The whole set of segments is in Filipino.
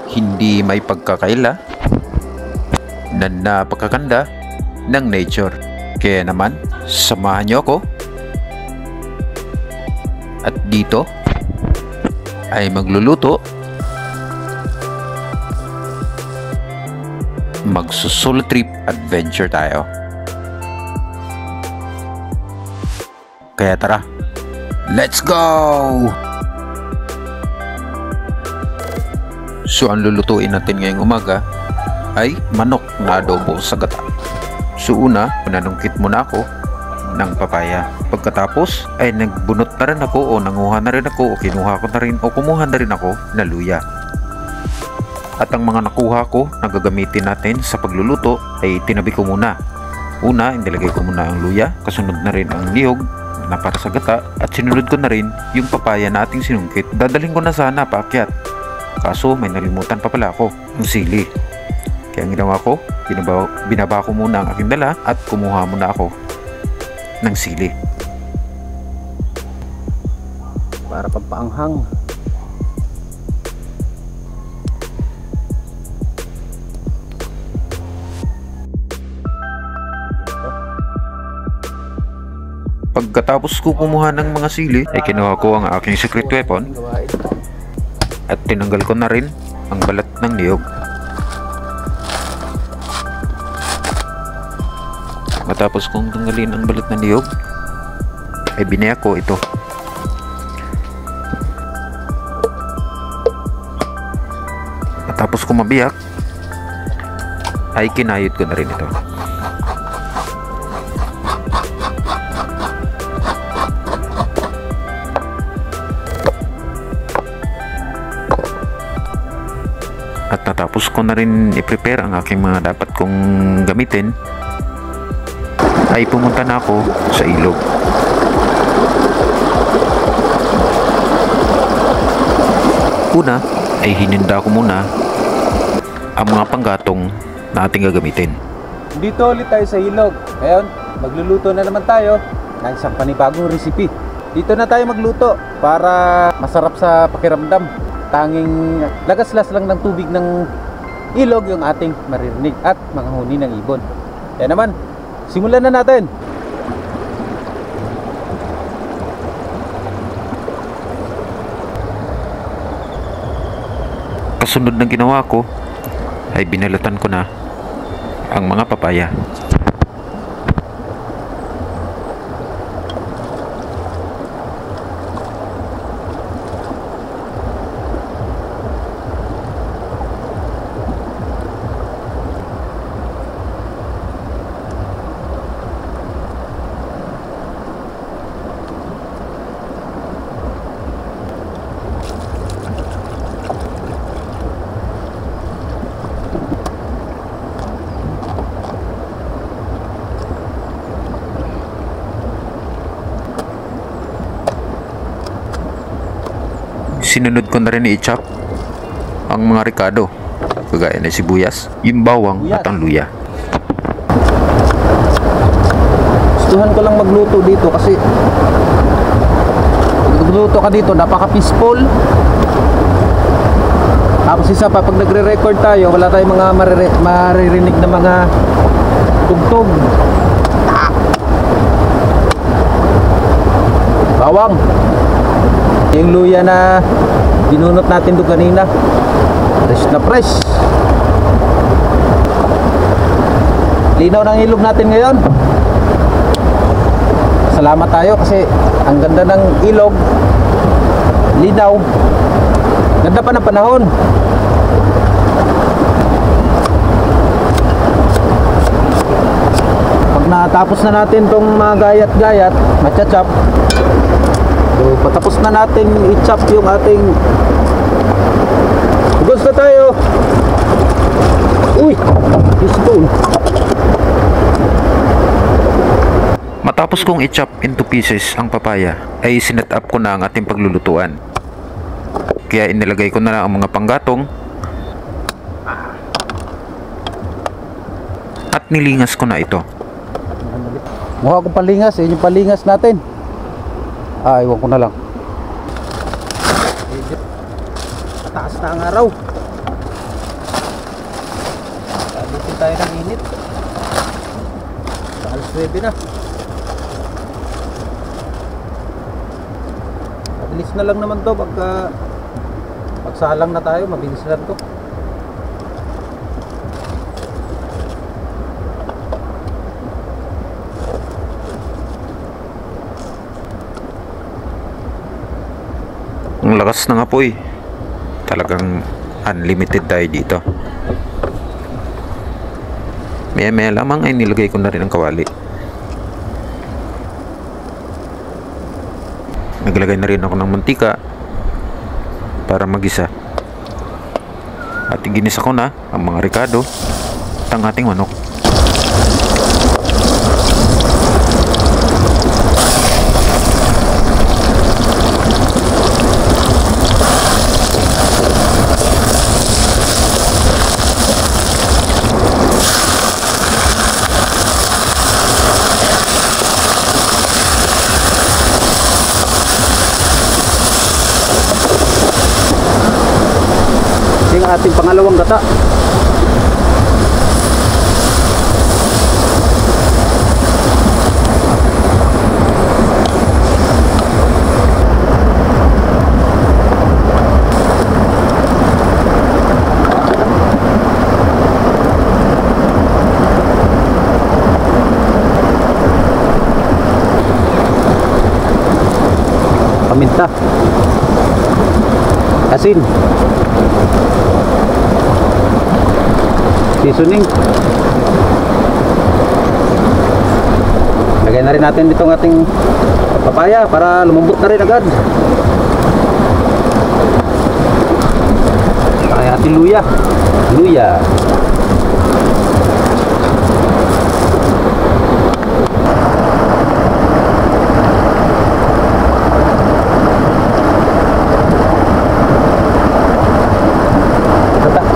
hindi may pagkakaila na napakaganda ng nature. Kaya naman, samahan niyo ako at dito ay magluluto, magsusolo trip adventure tayo. Kaya tara, let's go! So ang lulutuin natin ngayong umaga ay manok na adobo sa gata. So una, pinanungkit muna ako ng papaya. Pagkatapos ay nagbunot na rin ako o nanguha na rin ako o kinuha ko na rin o kumuha na rin ako na luya. At ang mga nakuha ko na gagamitin natin sa pagluluto ay tinabi ko muna. Una, inilagay ko muna ang luya, kasunod na rin ang niyog na para sa gata, at sinunod ko na rin yung papaya na ating sinungkit. Dadalhin ko na sana paakyat, kaso may nalimutan pa pala ako, ang sili. Kaya ang ginawa ko, binaba ko muna ang aking dala at kumuha muna ako ng sili para pampaanghang. Pagkatapos ko kumuha ng mga sili, ay kinuha ko ang aking secret weapon at tinanggal ko na rin ang balat ng niyog. Matapos kong tanggalin ang balat ng niyog, ay binayak ko ito. Matapos ko mabiyak, ay kinayod ko na rin ito. At natapos ko na rin i-prepare ang aking mga dapat kong gamitin, ay pumunta na ako sa ilog. Una ay hininda ko muna ang mga panggatong na ating gagamitin. Dito ulit tayo sa ilog. Ngayon, magluluto na naman tayo ng isang panibagong recipe. Dito na tayo magluto para masarap sa pakiramdam. Tanging lagaslas lang ng tubig ng ilog yung ating maririnig at mga huni ng ibon. Kaya naman, simulan na natin. Kasunod ng ginawa ko ay binalatan ko na ang mga papaya. Sinunod ko na rin i-chop ang mga ricado, kagaya na sibuyas, yung bawang at ang luya. Gustuhan ko lang magluto dito kasi magluto ka dito, napaka-peaceful. Tapos isa pa, pag nagre-record tayo, wala tayong mga maririnig na mga tugtog. Bawang, yung luya na binunot natin doon kanina, fresh na fresh. Linaw ng ilog natin ngayon. Salamat tayo kasi ang ganda ng ilog, linaw, ganda pa ng panahon. Pag natapos na natin tong mga gayat-gayat, matcha-chop, so, patapos na natin i-chop yung ating gusto tayo. Uy, gusto. Matapos kong i-chop into pieces ang papaya, ay sinet up ko na ang ating paglulutuan. Kaya inilagay ko na lang ang mga panggatong at nilingas ko na ito. Mukha ko palingas, yun yung palingas natin. Iwan ko na lang. Mataas na ang araw. tayo ng init. Alas 9 na. Mabilis na lang naman to pagsalang na tayo, mabilis lang to. Ang lakas ng apoy. Talagang unlimited tayo dito. Maya lamang ay nilagay ko na rin ang kawali. Naglagay na rin ako ng mantika para magisa. At ginisa ko na ang mga ricado at ang ating manok. Ating pangalawang gata. Paminta, asin, seasoning. Lagay na rin natin itong ating papaya para lumambot na rin agad. Ay, ating luya.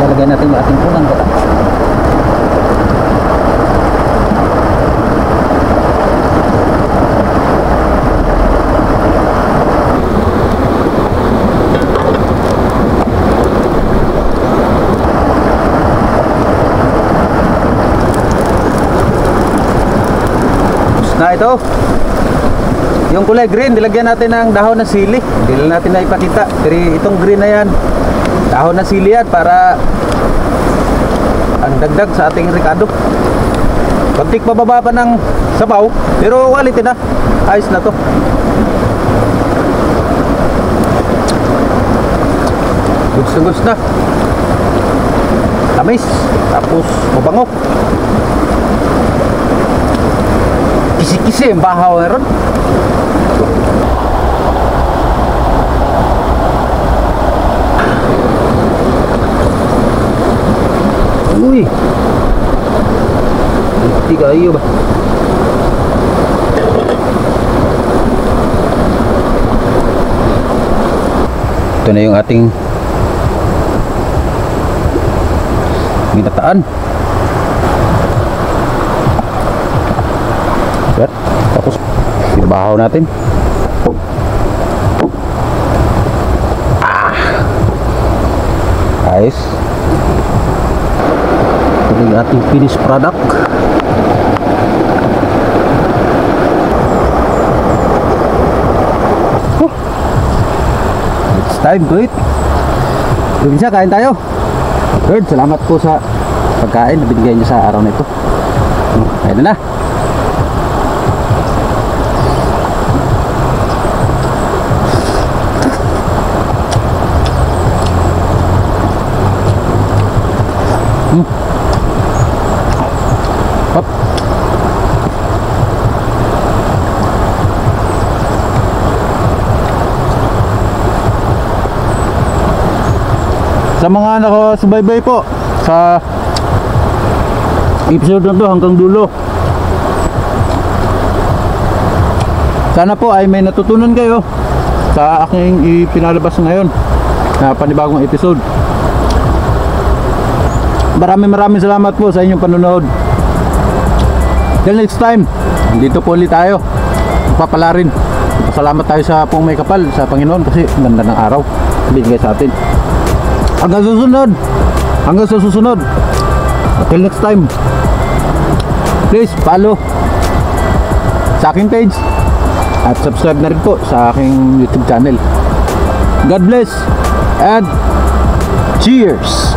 Lalagay natin yung ating unang gata. Na ito, yung kulay green, nilagyan natin ng dahon ng sili. Hindi lang natin na ipakita, pero itong green na yan, dahon ng sili yan para ang dagdag sa ating ricado. Kontik pababa pa ng sabaw, pero quality na, ayos na to. Goods na, tamis, tapos mabango. Kisi-kisi ang bahaw meron. Uy, hindi kayo ba? Ito na yung ating binataan. Tapos ibahaw natin. Guys, ito yung ating finished product. It's time to eat. Probinsya, kain tayo. Lord, salamat po sa pagkain na binigay niyo sa araw na ito. Kain na. Hop. Sa mga nakasubaybay po sa episode na to hanggang dulo, sana po ay may natutunan kayo sa aking ipinalabas ngayon na panibagong episode. Maraming salamat po sa inyong panonood. Till next time, dito po ulit tayo. Magpapala rin. Salamat tayo sa pong may kapal sa Panginoon kasi ganda ng araw binigay sa atin. Hanggang sa susunod. Until next time, please follow sa aking page at subscribe na rin po sa aking YouTube channel. God bless and cheers!